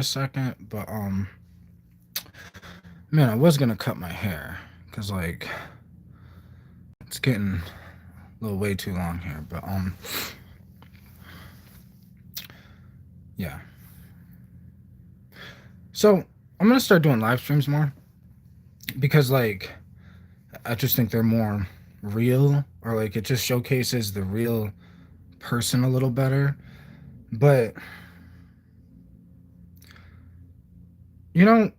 a second, but man, I was gonna cut my hair because like it's getting a little way too long here. But yeah. So I'm gonna start doing live streams more because like I just think they're more real, or like it just showcases the real person a little better. But you know,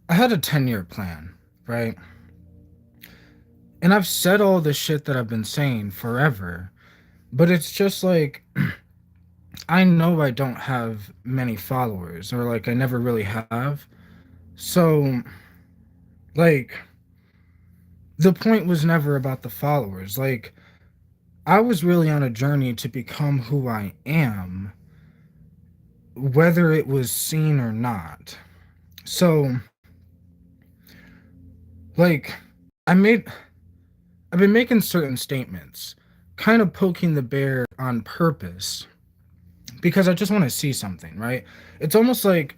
I had a 10-year plan, right? And I've said all the shit that I've been saying forever, but it's just like I know I don't have many followers, or like I never really have. So, like, the point was never about the followers. Like, I was really on a journey to become who I am, whether it was seen or not. So, like, I made, I've been making certain statements, kind of poking the bear on purpose, because I just want to see something, right? It's almost like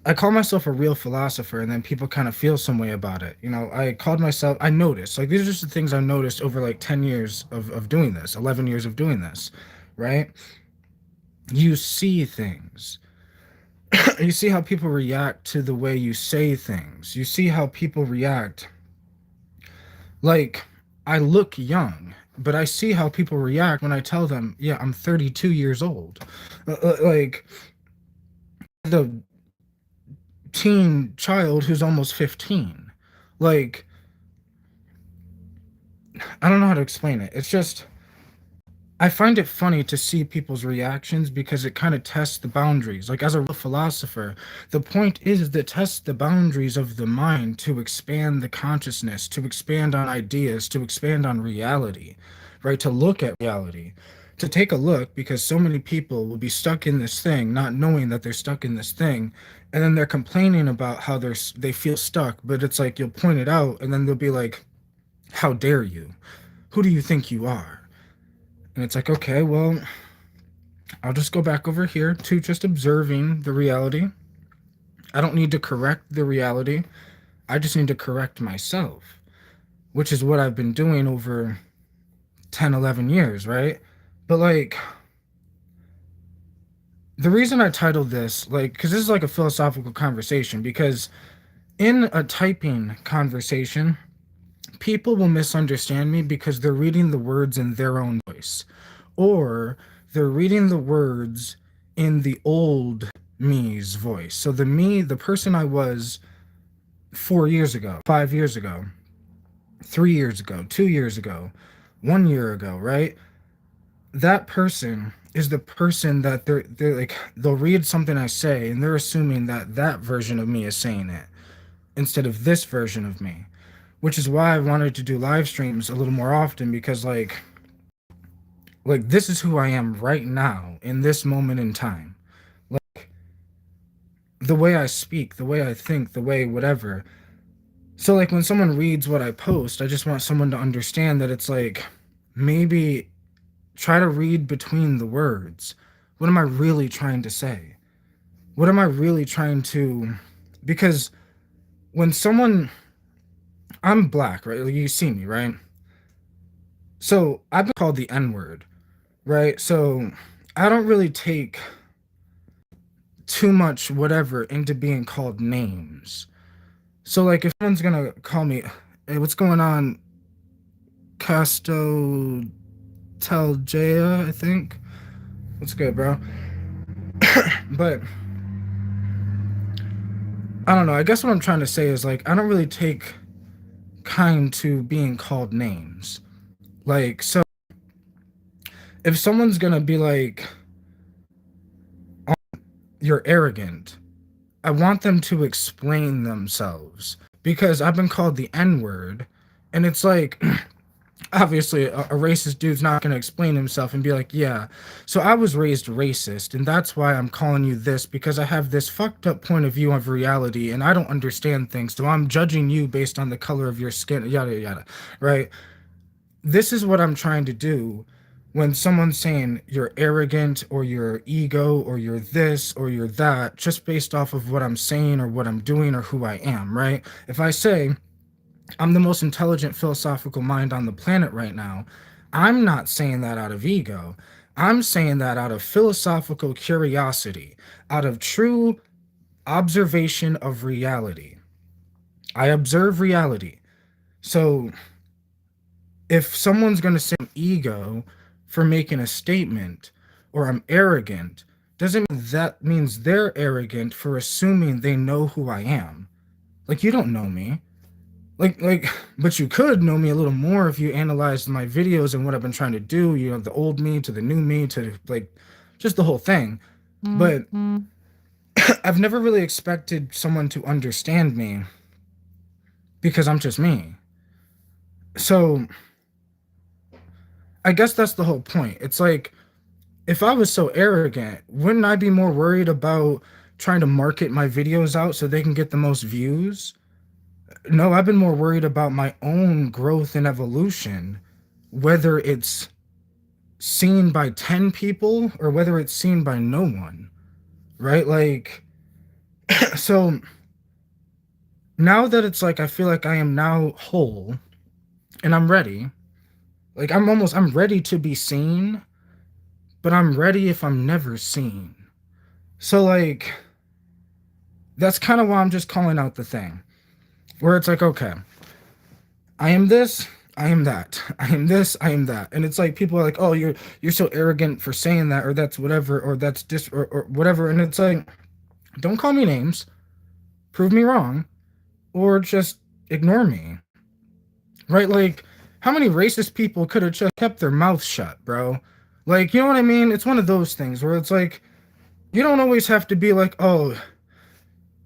I call myself a real philosopher, and then people kind of feel some way about it. I noticed, like, these are just the things I noticed over like 10 years of doing this, 11 years of doing this, right? You see things. You see how people react to the way you say things. You see how people react. Like, I look young, but I see how people react when I tell them, yeah, I'm 32 years old. Like, the teen child who's almost 15. Like, I don't know how to explain it. It's just I find it funny to see people's reactions because it kind of tests the boundaries. Like, as a real philosopher, the point is to test the boundaries of the mind, to expand the consciousness, to expand on ideas, to expand on reality, right? To look at reality, to take a look, because so many people will be stuck in this thing, not knowing that they're stuck in this thing, and then they're complaining about how they feel stuck. But it's like you'll point it out, and then they'll be like, "How dare you? Who do you think you are?" And it's like, okay, well, I'll just go back over here to just observing the reality. I don't need to correct the reality. I just need to correct myself, which is what I've been doing over 10, 11 years, right? But like, the reason I titled this, like, because this is like a philosophical conversation, because in a typing conversation, people will misunderstand me because they're reading the words in their own voice, or they're reading the words in the old me's voice. So the person I was 4 years ago, 5 years ago, 3 years ago, 2 years ago, 1 year ago, right? That person is the person that they're like, they'll read something I say and they're assuming that that version of me is saying it instead of this version of me, which is why I wanted to do live streams a little more often, because like this is who I am right now in this moment in time. Like, the way I speak, the way I think, the way whatever. So like when someone reads what I post, I just want someone to understand that it's like, maybe try to read between the words. What am I really trying to say? What am I really trying to, because when someone, I'm black, right? Like, you see me, right? So I've been called the N word, right? So I don't really take too much whatever into being called names. So like if someone's gonna call me, "Hey, what's going on, Casto Taljaya, I think. What's good, bro?" But I don't know. I guess what I'm trying to say is like I don't really take kind to being called names. Like, so if someone's gonna be like, "Oh, you're arrogant," I want them to explain themselves, because I've been called the N word, and it's like, obviously a racist dude's not going to explain himself and be like, yeah, so I was raised racist and that's why I'm calling you this, because I have this fucked up point of view of reality and I don't understand things, so I'm judging you based on the color of your skin, yada yada, right? This is what I'm trying to do, when someone's saying you're arrogant or you're ego or you're this or you're that, just based off of what I'm saying or what I'm doing or who I am, right? If I say I'm the most intelligent philosophical mind on the planet right now, I'm not saying that out of ego. I'm saying that out of philosophical curiosity, out of true observation of reality. I observe reality. So if someone's going to say I'm ego for making a statement or I'm arrogant, doesn't mean that means they're arrogant for assuming they know who I am. Like, you don't know me. Like, but you could know me a little more if you analyzed my videos and what I've been trying to do, you know, the old me to the new me to like just the whole thing. But I've never really expected someone to understand me because I'm just me. So I guess that's the whole point. It's like, if I was so arrogant, wouldn't I be more worried about trying to market my videos out so they can get the most views? No, I've been more worried about my own growth and evolution, whether it's seen by 10 people or whether it's seen by no one, right? Like, so now that it's like I feel like I am now whole and I'm ready, like I'm ready to be seen, but I'm ready if I'm never seen. So, like, that's kind of why I'm just calling out the thing where it's like, okay, I am this, I am that, I am this, I am that, and it's like people are like, oh, you're so arrogant for saying that, or that's whatever, or that's dis, or whatever, and it's like, don't call me names, prove me wrong, or just ignore me, right? Like, how many racist people could have just kept their mouth shut, bro? Like, you know what I mean? It's one of those things where it's like, you don't always have to be like, oh,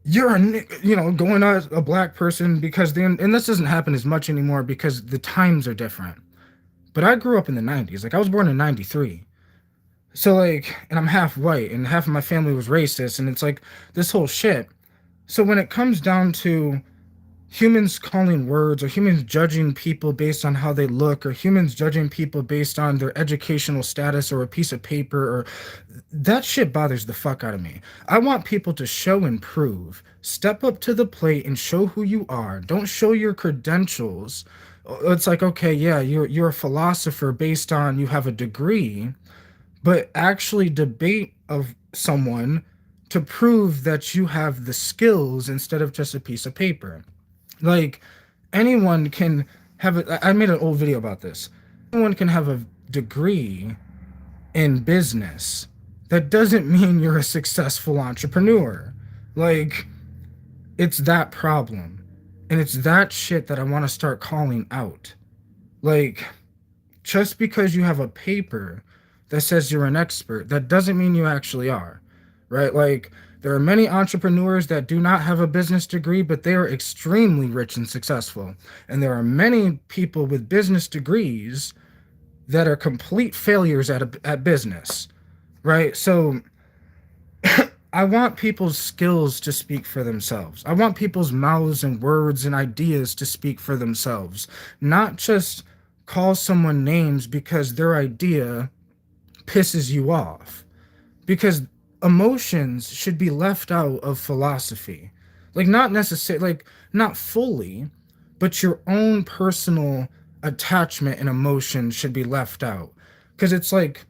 you're you know, going at a black person because then, and this doesn't happen as much anymore because the times are different. But I grew up in the 90s. Like, I was born in 93. So, like, and I'm half white and half of my family was racist. And it's like this whole shit. So when it comes down to humans calling words or humans judging people based on how they look or humans judging people based on their educational status or a piece of paper or that shit bothers the fuck out of me. I want people to show and prove. Step up to the plate and show who you are. Don't show your credentials. It's like, okay, yeah, you're a philosopher based on you have a degree, but actually debate of someone to prove that you have the skills instead of just a piece of paper. Like, anyone can have a, I made an old video about this. Anyone can have a degree in business. That doesn't mean you're a successful entrepreneur. Like, it's that problem. And it's that shit that I want to start calling out. Like, just because you have a paper that says you're an expert, that doesn't mean you actually are, right? Like, there are many entrepreneurs that do not have a business degree, but they are extremely rich and successful. And there are many people with business degrees that are complete failures at business, right? So I want people's skills to speak for themselves. I want people's mouths and words and ideas to speak for themselves, not just call someone names because their idea pisses you off. Because emotions should be left out of philosophy. Like, not necessarily, like, not fully, but your own personal attachment and emotion should be left out. Because it's like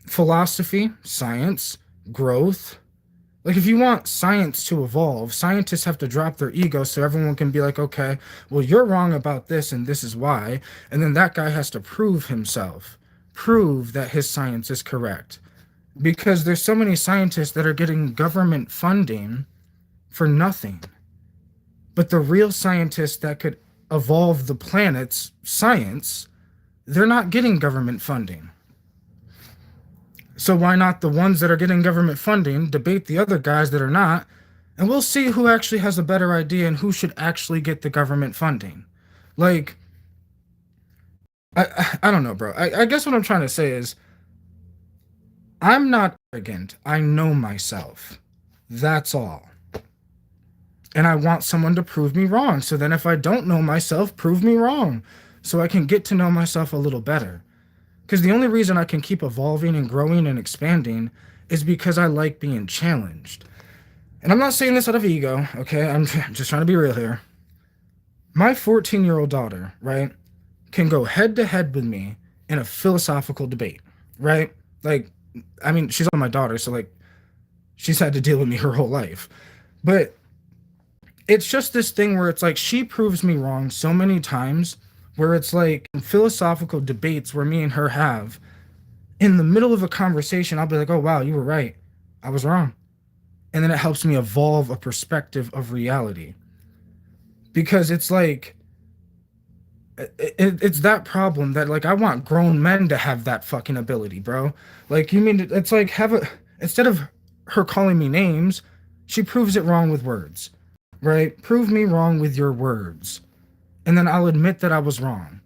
philosophy, science, growth. Like, if you want science to evolve, scientists have to drop their ego so everyone can be like, okay, well, you're wrong about this and this is why. And then that guy has to prove himself, prove that his science is correct. Because there's so many scientists that are getting government funding for nothing. But the real scientists that could evolve the planet's science, they're not getting government funding. So why not the ones that are getting government funding debate the other guys that are not, and we'll see who actually has a better idea and who should actually get the government funding. Like, I don't know, bro. I guess what I'm trying to say is I'm not arrogant. I know myself. That's all. And I want someone to prove me wrong. So then if I don't know myself, prove me wrong. So I can get to know myself a little better. Because the only reason I can keep evolving and growing and expanding is because I like being challenged. And I'm not saying this out of ego, okay? I'm just trying to be real here. My 14-year-old daughter, right, can go head to head with me in a philosophical debate, right? Like, I mean, she's my daughter, so like, she's had to deal with me her whole life. But it's just this thing where it's like she proves me wrong so many times, where it's like in philosophical debates where me and her have, in the middle of a conversation, I'll be like, oh, wow, you were right. I was wrong. And then it helps me evolve a perspective of reality. Because it's like, it's that problem that like I want grown men to have that fucking ability, bro. Like you mean it's like have a instead of her calling me names, she proves it wrong with words, right? Prove me wrong with your words, and then I'll admit that I was wrong.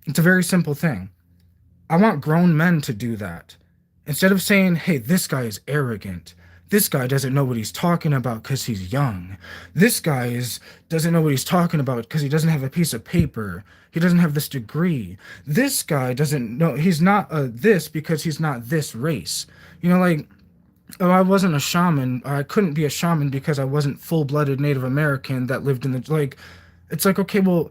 It's a very simple thing. I want grown men to do that. Instead of saying, hey, this guy is arrogant. This guy doesn't know what he's talking about because he's young. This guy doesn't know what he's talking about because he doesn't have a piece of paper. He doesn't have this degree. This guy doesn't know he's not this because he's not this race. You know, like, oh, I wasn't a shaman. I couldn't be a shaman because I wasn't full-blooded Native American that lived in the, like, it's like, okay, well,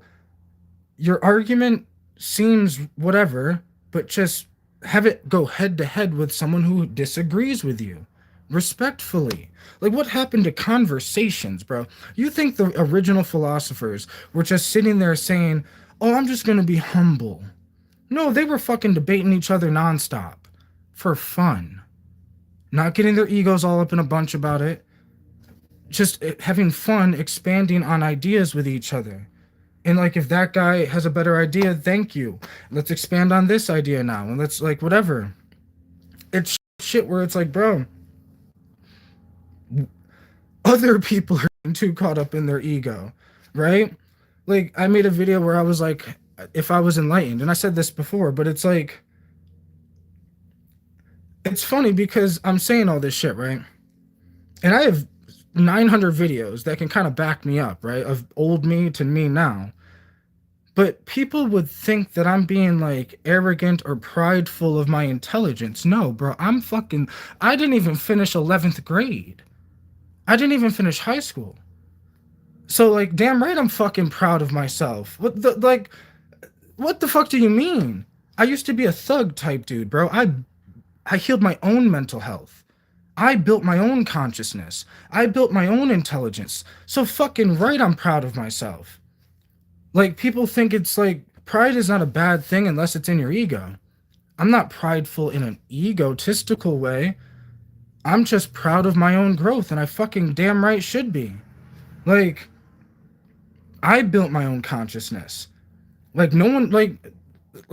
your argument seems whatever, but just have it go head to head with someone who disagrees with you respectfully. Like, what happened to conversations, bro? You think the original philosophers were just sitting there saying, oh, I'm just going to be humble? No, they were fucking debating each other nonstop for fun, not getting their egos all up in a bunch about it, just having fun expanding on ideas with each other. And like, if that guy has a better idea, thank you. Let's expand on this idea now. And let's like, whatever. It's shit where it's like, bro, other people are too caught up in their ego, right? Like, I made a video where I was like, if I was enlightened, and I said this before, but it's like, it's funny because I'm saying all this shit, right? And I have 900 videos that can kind of back me up, right? Of old me to me now. But people would think that I'm being like arrogant or prideful of my intelligence. No, bro, I didn't even finish 11th grade. I didn't even finish high school. So like, damn right I'm fucking proud of myself. What the fuck do you mean? I used to be a thug type dude, bro. I healed my own mental health. I built my own consciousness. I built my own intelligence. So fucking right I'm proud of myself. Like, people think it's like, pride is not a bad thing unless it's in your ego. I'm not prideful in an egotistical way. I'm just proud of my own growth, and I fucking damn right should be. Like, I built my own consciousness. Like, no one, I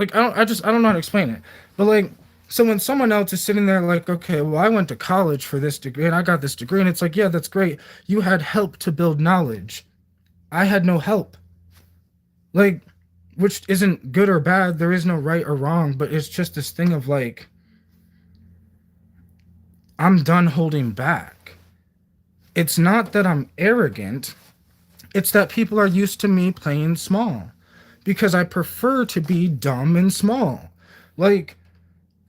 don't know how to explain it. But like, so when someone else is sitting there like, okay, well, I went to college for this degree and I got this degree, and it's like, yeah, that's great. You had help to build knowledge. I had no help. Like, which isn't good or bad. There is no right or wrong, but it's just this thing of like, I'm done holding back. It's not that I'm arrogant. It's that people are used to me playing small because I prefer to be dumb and small. Like,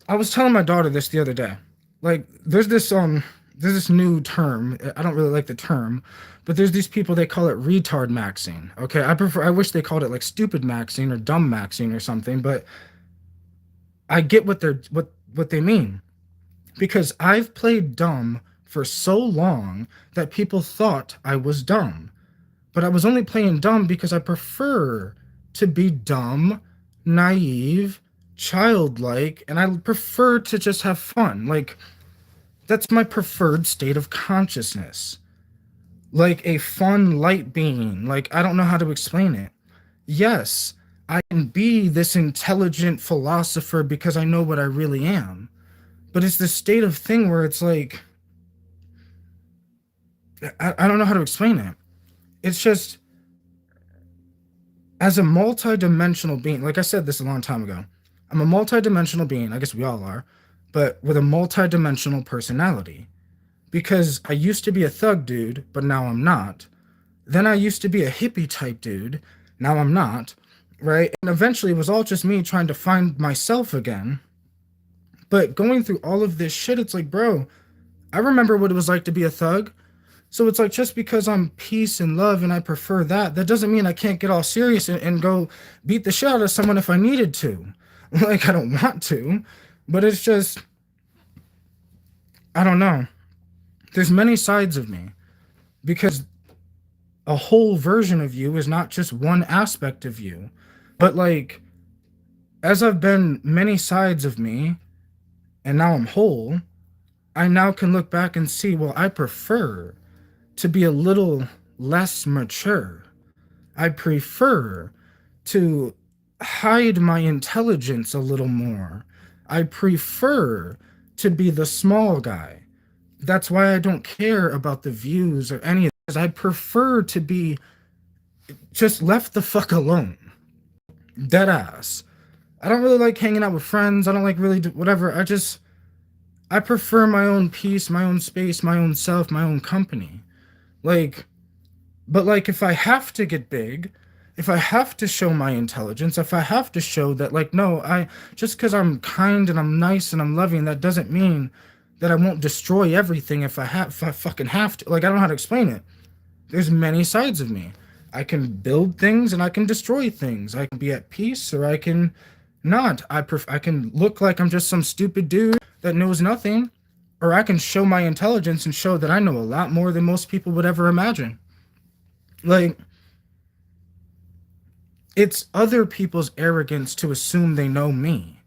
I was telling my daughter this the other day. Like, there's this new term. I don't really like the term, but there's these people, they call it retard maxing. Okay, I wish they called it like stupid maxing or dumb maxing or something, but I get what they mean. Because I've played dumb for so long that people thought I was dumb. But I was only playing dumb because I prefer to be dumb, naive, childlike, and I prefer to just have fun. Like, that's my preferred state of consciousness. Like a fun light being. Like, I don't know how to explain it. Yes, I can be this intelligent philosopher because I know what I really am. But it's this state of thing where it's like, I don't know how to explain it. It's just, as a multi-dimensional being, like I said this a long time ago, I'm a multi-dimensional being, I guess we all are, but with a multi-dimensional personality. Because I used to be a thug dude, but now I'm not. Then I used to be a hippie type dude, now I'm not. right? And eventually it was all just me trying to find myself again. But going through all of this shit, it's like, bro, I remember what it was like to be a thug. So it's like, just because I'm peace and love and I prefer that, that doesn't mean I can't get all serious and go beat the shit out of someone if I needed to. Like, I don't want to, but it's just, I don't know. There's many sides of me, because a whole version of you is not just one aspect of you. But like, as I've been many sides of me and now I'm whole, I now can look back and see, well, I prefer to be a little less mature. I prefer to hide my intelligence a little more. I prefer to be the small guy. That's why I don't care about the views or any of this. I prefer to be just left the fuck alone. Dead ass. I don't really like hanging out with friends. I don't like really whatever. I prefer my own peace, my own space, my own self, my own company. Like, but like, if I have to get big, if I have to show my intelligence, if I have to show that, like, no, I just because I'm kind and I'm nice and I'm loving, that doesn't mean that I won't destroy everything if I fucking have to. Like, I don't know how to explain it. There's many sides of me. I can build things and I can destroy things. I can be at peace or I can not. I can look like I'm just some stupid dude that knows nothing, or I can show my intelligence and show that I know a lot more than most people would ever imagine. Like, it's other people's arrogance to assume they know me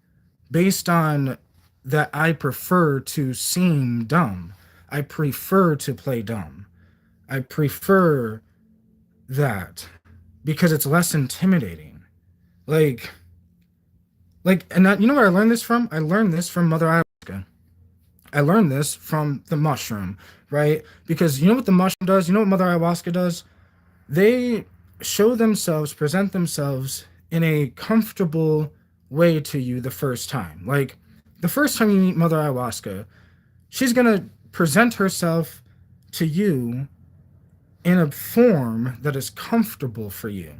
based on that I prefer to seem dumb. I prefer to play dumb. I prefer that because it's less intimidating. Like, and that, you know where I learned this from? I learned this from Mother Ayahuasca. I learned this from the mushroom, right? Because you know what the mushroom does? You know what Mother Ayahuasca does? They show themselves, present themselves in a comfortable way to you the first time. Like, the first time you meet Mother Ayahuasca, she's going to present herself to you in a form that is comfortable for you.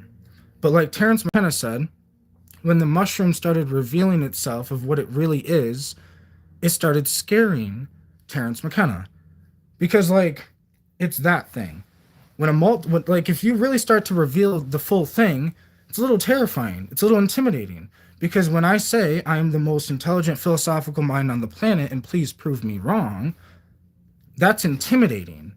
But like Terence McKenna said, when the mushroom started revealing itself of what it really is, it started scaring Terence McKenna. Because, like, it's that thing. Like, if you really start to reveal the full thing, it's a little terrifying. It's a little intimidating. Because when I say I am the most intelligent philosophical mind on the planet, and please prove me wrong, that's intimidating.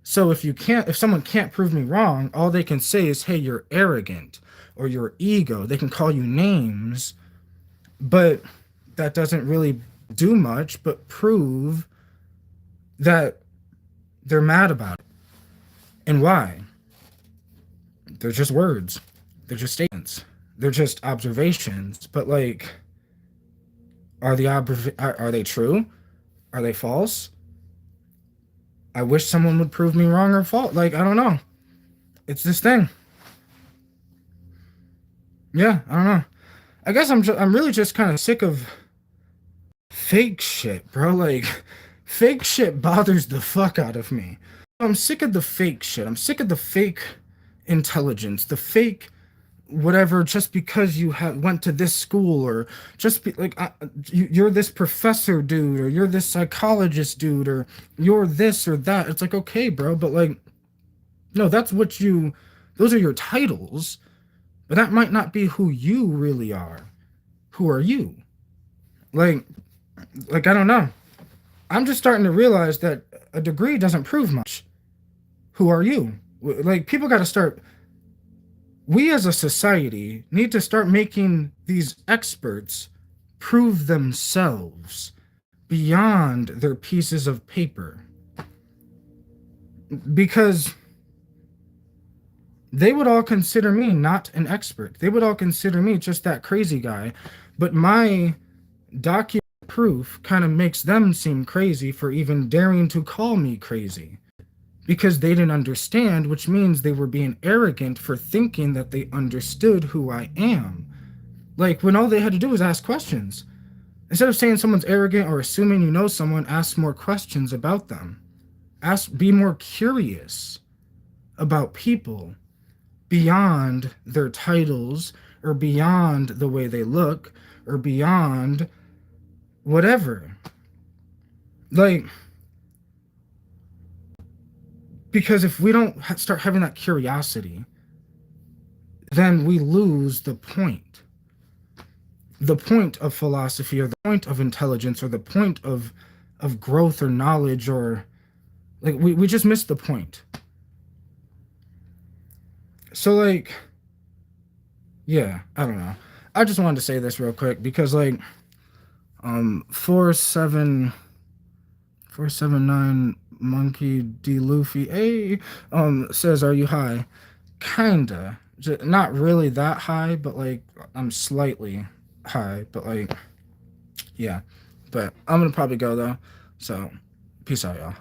So if someone can't prove me wrong, all they can say is, hey, you're arrogant or your ego. They can call you names, but that doesn't really do much but prove that they're mad about it. And why? They're just words. They're just statements. They're just observations. But like, are they true? Are they false? I wish someone would prove me wrong or false. Like, I don't know. It's this thing. Yeah, I don't know. I guess I'm really just kind of sick of fake shit, bro. Like, fake shit bothers the fuck out of me. I'm sick of the fake shit. I'm sick of the fake intelligence, the fake whatever, just because you went to this school, or just like you're this professor dude, or you're this psychologist dude, or you're this or that. It's like, okay, bro, but like, no, those are your titles, but that might not be who you really are. Who are you? Like, I don't know. I'm just starting to realize that a degree doesn't prove much. Who are you? Like, people got to start. We as a society need to start making these experts prove themselves beyond their pieces of paper. Because they would all consider me not an expert. They would all consider me just that crazy guy. But my document proof kind of makes them seem crazy for even daring to call me crazy. Because they didn't understand, which means they were being arrogant for thinking that they understood who I am. Like, when all they had to do was ask questions. Instead of saying someone's arrogant or assuming you know someone, ask more questions about them. Be more curious about people beyond their titles or beyond the way they look or beyond whatever. Like, because if we don't start having that curiosity, then we lose the point of philosophy, or the point of intelligence, or the point of growth or knowledge, or like we just miss the point. So like, yeah, I don't know. I just wanted to say this real quick because like 4749 Monkey D Luffy A says, are you high? Kinda. Not really that high, but like I'm slightly high, but like yeah. But I'm gonna probably go though. So peace out, y'all.